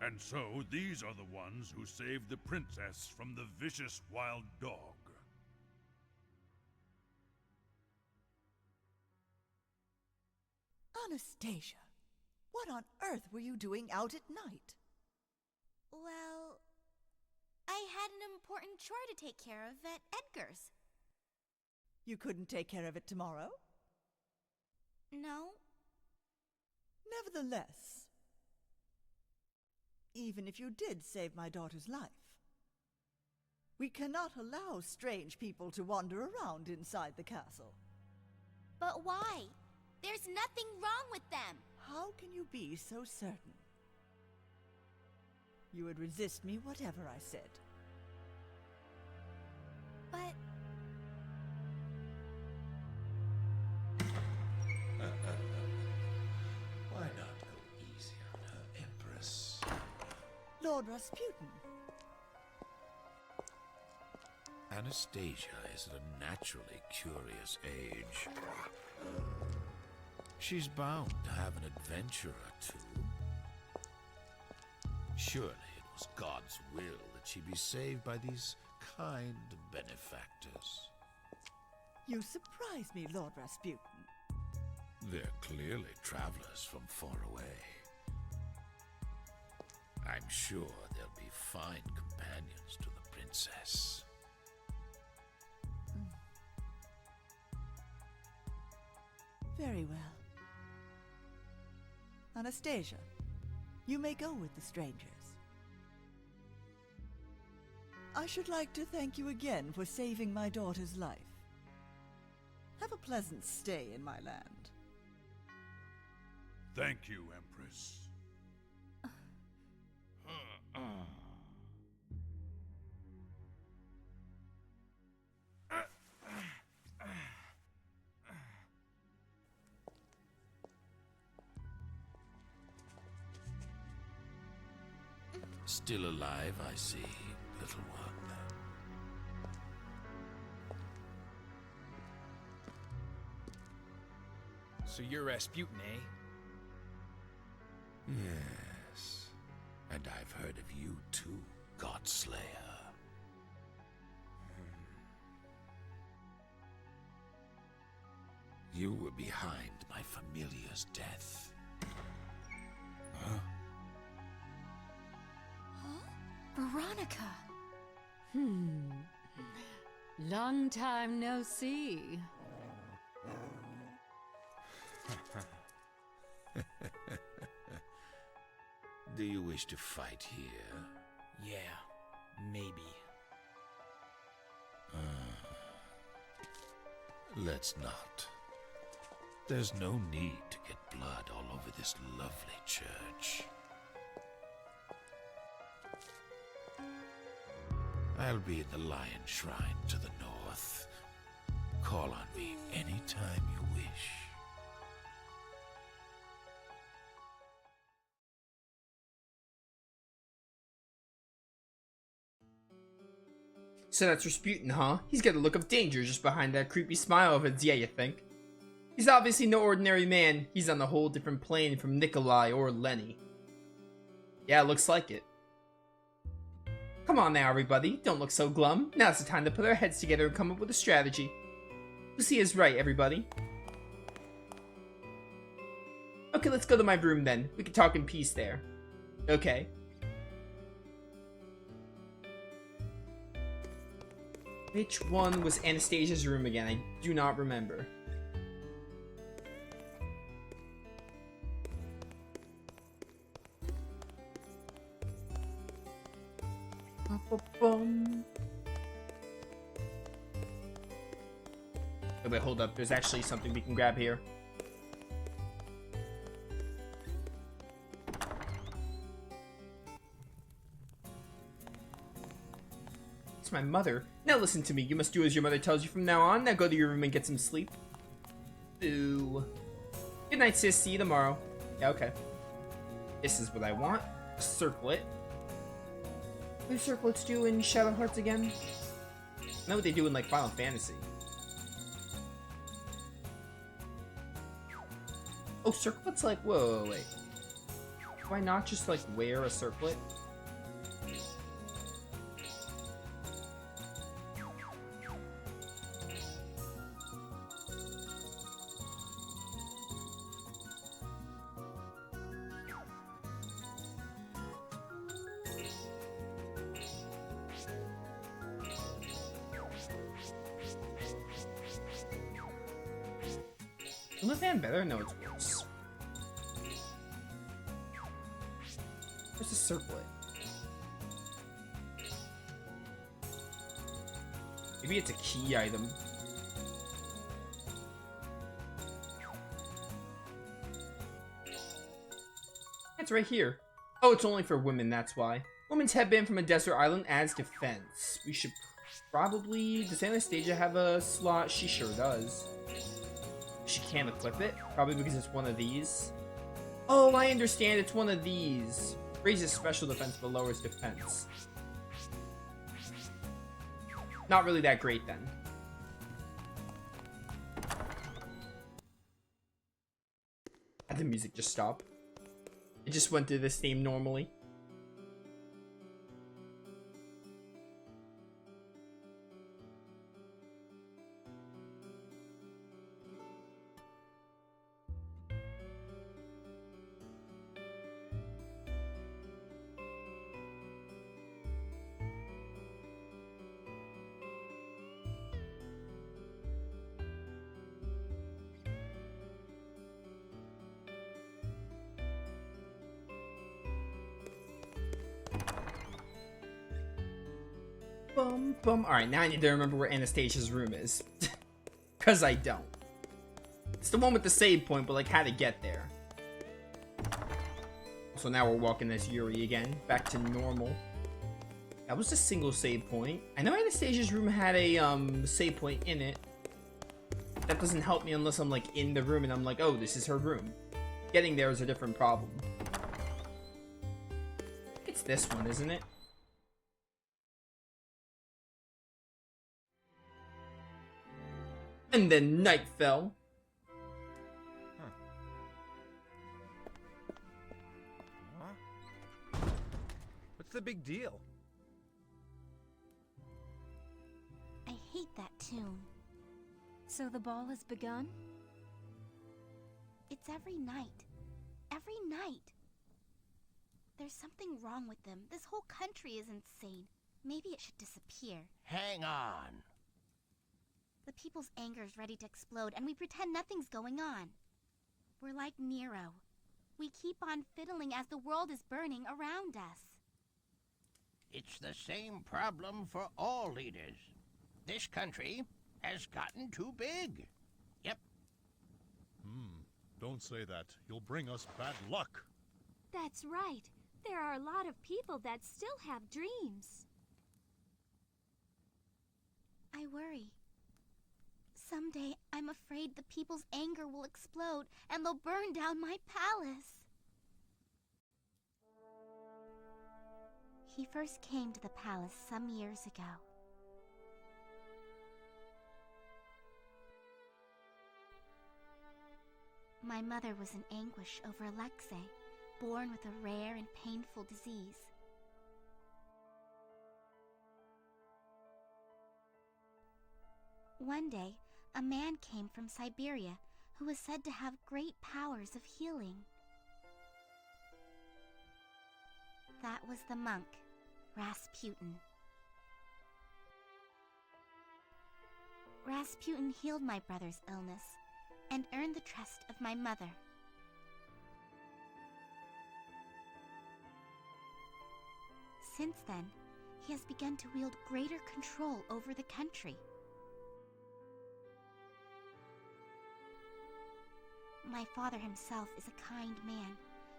And so, these are the ones who saved the princess from the vicious wild dog. Anastasia, what on earth were you doing out at night? Well, I had an important chore to take care of at Edgar's. You couldn't take care of it tomorrow? No? Nevertheless, even if you did save my daughter's life, we cannot allow strange people to wander around inside the castle. But why? There's nothing wrong with them. How can you be so certain? You would resist me whatever I said. But... Why not go easy on her, Empress? Lord Rasputin. Anastasia is at a naturally curious age. She's bound to have an adventure or two. Surely it was God's will that she be saved by these kind benefactors. You surprise me, Lord Rasputin. They're clearly travelers from far away. I'm sure they'll be fine companions to the princess. Very well. Anastasia, you may go with the strangers. I should like to thank you again for saving my daughter's life. Have a pleasant stay in my land. Thank you, Empress. Still alive, I see, little one. So you're Rasputin, eh? Yes. And I've heard of you too, Godslayer. You were behind my familiar's death. Huh? Veronica! Long time no see. Do you wish to fight here? Yeah, maybe. Let's not. There's no need to get blood all over this lovely church. I'll be in the Lion Shrine to the north. Call on me anytime you wish. So that's Rasputin, huh? He's got a look of danger just behind that creepy smile of his, yeah, you think? He's obviously no ordinary man. He's on a whole different plane from Nikolai or Lenny. Yeah, looks like it. Come on now, everybody. Don't look so glum. Now's the time to put our heads together and come up with a strategy. Lucia's right, everybody. Okay, let's go to my room then. We can talk in peace there. Okay. Which one was Anastasia's room again? I do not remember. Oh, wait, hold up. There's actually something we can grab here. It's my mother. Now listen to me. You must do as your mother tells you from now on. Now go to your room and get some sleep. Ooh. Good night, sis. See you tomorrow. Yeah, okay. This is what I want. A circlet. What do circlets do in Shadow Hearts again? I know what they do in, like, Final Fantasy. Oh, circlets like... Whoa, wait. Why not just, like, wear a circlet? Will the fan better? No, it's worse. Where's the circlet? Maybe it's a key item. It's right here. Oh, it's only for women, that's why. Woman's headband from a desert island adds defense. We should probably... Does Anastasia have a slot? She sure does. She can't equip it? Probably because it's one of these. Oh, I understand. It's one of these. Raises special defense but lowers defense. Not really that great then. Had the music just stop? It just went through this theme normally. Bum, bum. Alright, now I need to remember where Anastasia's room is. Because I don't. It's the one with the save point, but like how to get there. So now we're walking as Yuri again. Back to normal. That was a single save point. I know Anastasia's room had a save point in it. That doesn't help me unless I'm like in the room and I'm like, oh, this is her room. Getting there is a different problem. It's this one, isn't it? And then night fell. What's the big deal? I hate that tune. So the ball has begun? It's every night. Every night. There's something wrong with them. This whole country is insane. Maybe it should disappear. Hang on. The people's anger is ready to explode, and we pretend nothing's going on. We're like Nero. We keep on fiddling as the world is burning around us. It's the same problem for all leaders. This country has gotten too big. Yep. Don't say that. You'll bring us bad luck. That's right. There are a lot of people that still have dreams. I worry. Someday, I'm afraid the people's anger will explode and they'll burn down my palace. He first came to the palace some years ago. My mother was in anguish over Alexei, born with a rare and painful disease. One day, a man came from Siberia who was said to have great powers of healing. That was the monk, Rasputin. Rasputin healed my brother's illness and earned the trust of my mother. Since then, he has begun to wield greater control over the country. My father himself is a kind man,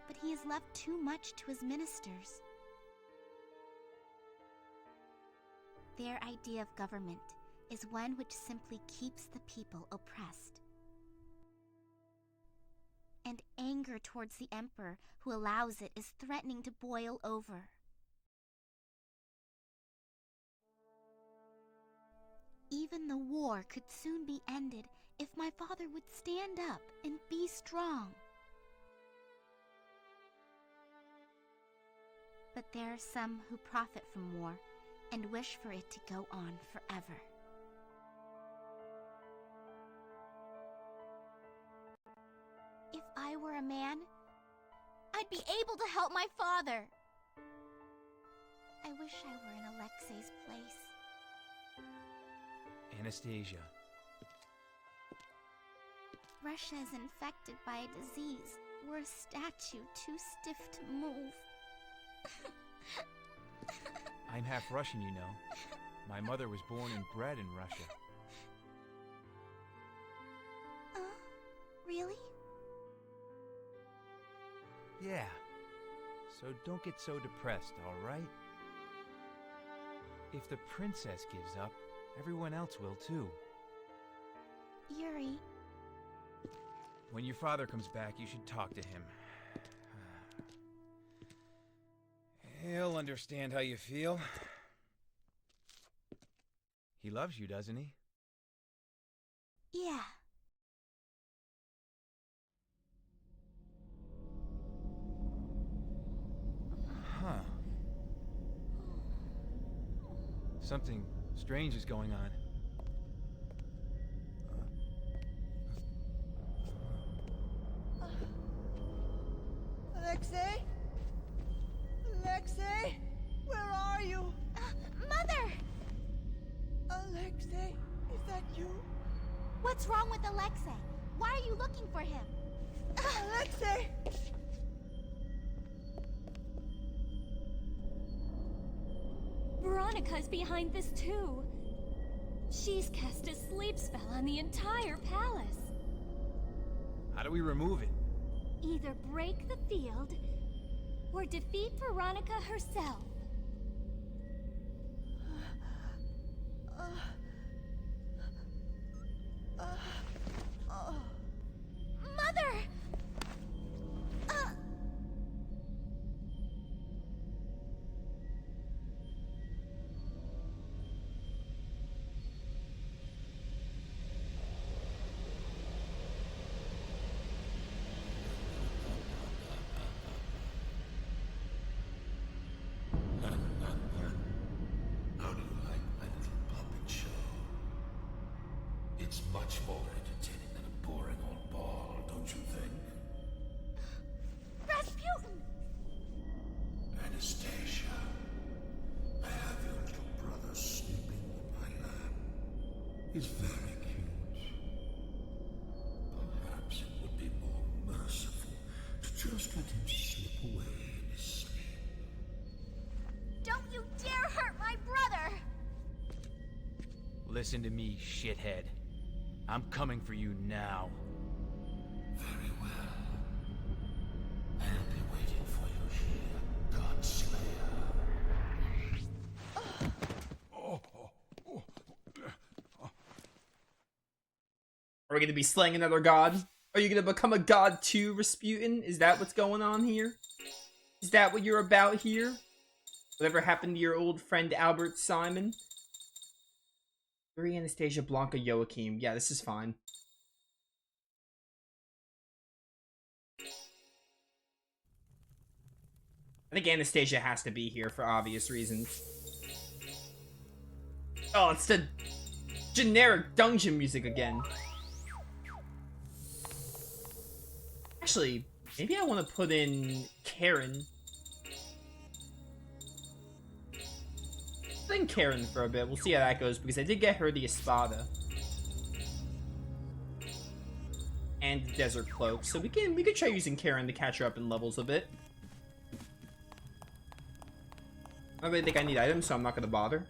but he has left too much to his ministers. Their idea of government is one which simply keeps the people oppressed. And anger towards the emperor who allows it is threatening to boil over. Even the war could soon be ended if my father would stand up and be strong. But there are some who profit from war and wish for it to go on forever. If I were a man, I'd be able to help my father. I wish I were in Alexei's place. Anastasia. Russia is infected by a disease. We're a statue too stiff to move. I'm half Russian, you know. My mother was born and bred in Russia. Really? Yeah. So don't get so depressed, all right? If the princess gives up, everyone else will too. Yuri. When your father comes back, you should talk to him. He'll understand how you feel. He loves you, doesn't he? Yeah. Huh. Something strange is going on. Alexei? Alexei? Where are you? Mother! Alexei, is that you? What's wrong with Alexei? Why are you looking for him? Alexei! Veronica's behind this too. She's cast a sleep spell on the entire palace. How do we remove it? Either break the field, or defeat Veronica herself. Mother! How do you like my little puppet show? It's much more entertaining than a boring old ball, don't you think? Rasputin! Anastasia, I have your little brother sleeping on my lap. He's very cute. Perhaps it would be more merciful to just let him slip away in his sleep. Don't you dare hurt my brother! Listen to me, shithead. I'm coming for you now. Very well. I'll be waiting for you here, Godslayer. Are we going to be slaying another god? Are you going to become a god too, Rasputin? Is that what's going on here? Is that what you're about here? Whatever happened to your old friend Albert Simon? Yuri, Anastasia, Blanca, Joachim. Yeah, this is fine. I think Anastasia has to be here for obvious reasons. Oh, it's the generic dungeon music again. Actually, maybe I want to put in Karen. Put in Karen for a bit. We'll see how that goes because I did get her the Espada and the Desert Cloak, so we could try using Karen to catch her up in levels a bit. I really think I need items, so I'm not gonna bother.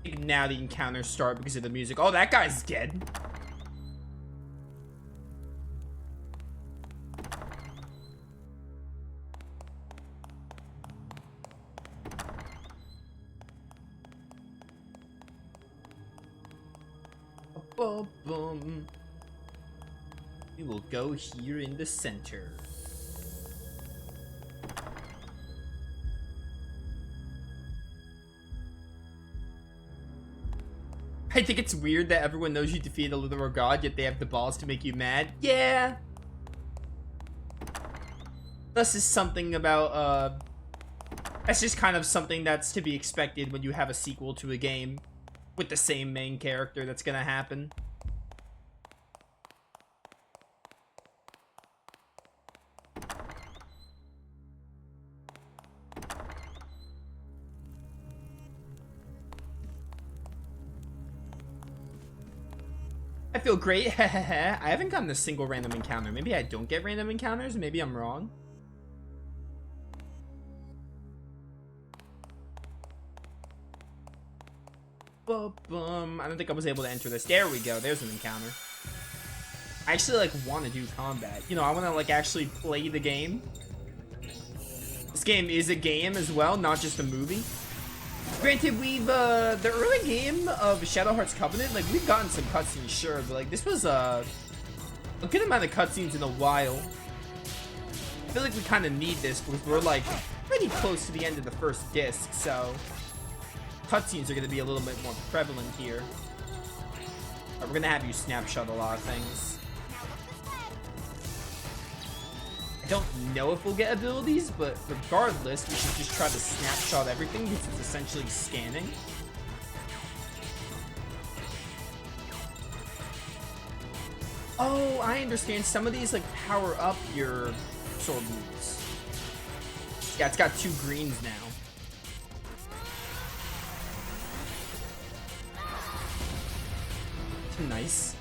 I think now the encounters start because of the music. Oh, that guy's dead. Boom. We will go here in the center. I think it's weird that everyone knows you defeated a literal god, yet they have the balls to make you mad. Yeah. Thus is something about, that's just kind of something that's to be expected when you have a sequel to a game with the same main character that's gonna happen. I feel great. I haven't gotten a single random encounter. Maybe I don't get random encounters. Maybe I'm wrong. Boom. I don't think I was able to enter this. There we go. There's an encounter. I actually like want to do combat. You know, I want to like actually play the game. This game is a game as well, not just a movie. Granted, we've, the early game of Shadow Hearts Covenant, like, we've gotten some cutscenes, sure, but, like, this was, a good amount of cutscenes in a while. I feel like we kind of need this because we're, like, pretty close to the end of the first disc, so cutscenes are going to be a little bit more prevalent here. We're going to have you snapshot a lot of things. I don't know if we'll get abilities, but regardless, we should just try to snapshot everything because it's essentially scanning. Oh, I understand. Some of these like power up your sword moves. Yeah, it's got 2 greens now. Nice.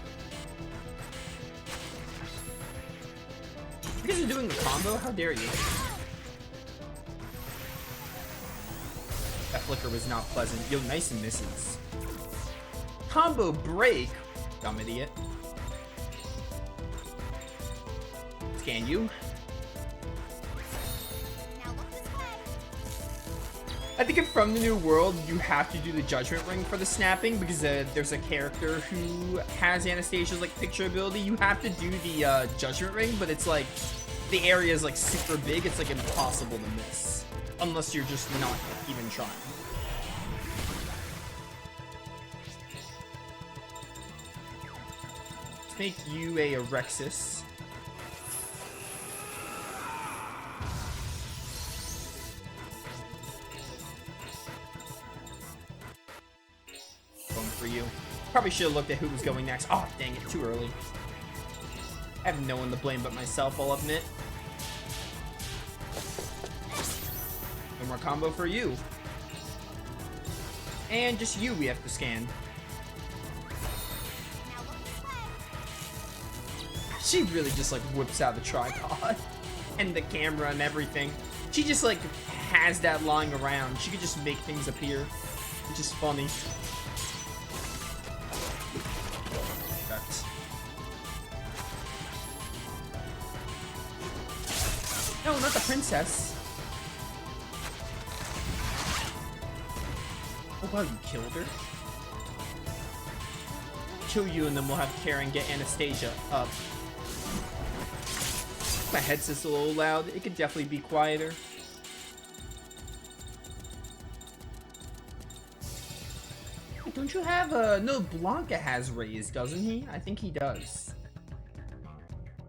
You guys are doing the combo? How dare you? That flicker was not pleasant. Yo, nice and misses. Combo break. Dumb idiot. Scan you. I think if from the new world, you have to do the judgment ring for the snapping because there's a character who has Anastasia's like picture ability. You have to do the judgment ring, but it's like the area is like super big. It's like impossible to miss unless you're just not even trying. Let's make you a Rexus. For you. Probably should have looked at who was going next. Oh, dang it, too early. I have no one to blame but myself, I'll admit. No more combo for you. And just you we have to scan. She really just like whips out the tripod and the camera and everything. She just like has that lying around. She could just make things appear, which is funny. No, not the princess. Oh wow, you killed her? Kill you and then we'll have Karen get Anastasia up. My headset's a little loud. It could definitely be quieter. Don't you have no, Blanca has raised, doesn't he? I think he does.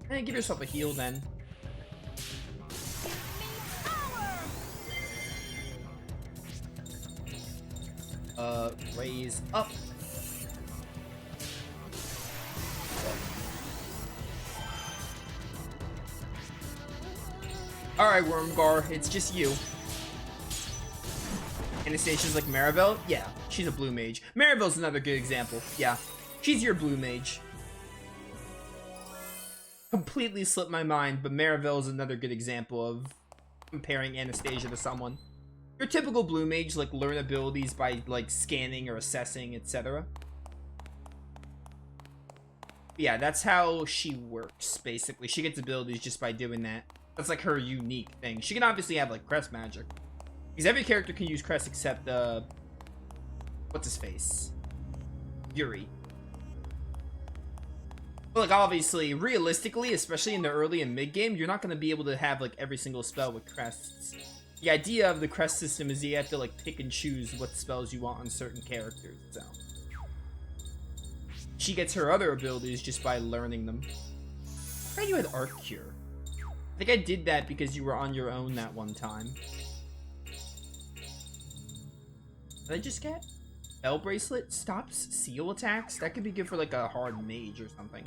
Hey, give yourself a heal then. Raise up. Alright, Wormgar, it's just you. Anastasia's like Maribel? Yeah, she's a blue mage. Maribel's another good example. Yeah, she's your blue mage. Completely slipped my mind, but Maribel is another good example of comparing Anastasia to someone. Your typical blue mage like learn abilities by like scanning or assessing, etc. Yeah, that's how she works, basically. She gets abilities just by doing that. That's like her unique thing. She can obviously have like crest magic. Because every character can use crest except what's his face? Yuri. But like obviously, realistically, especially in the early and mid game, you're not gonna be able to have like every single spell with crests. The idea of the crest system is you have to like pick and choose what spells you want on certain characters, so. She gets her other abilities just by learning them. I heard you had Arc Cure. I think I did that because you were on your own that one time. Did I just get? Bell bracelet stops seal attacks? That could be good for like a hard mage or something.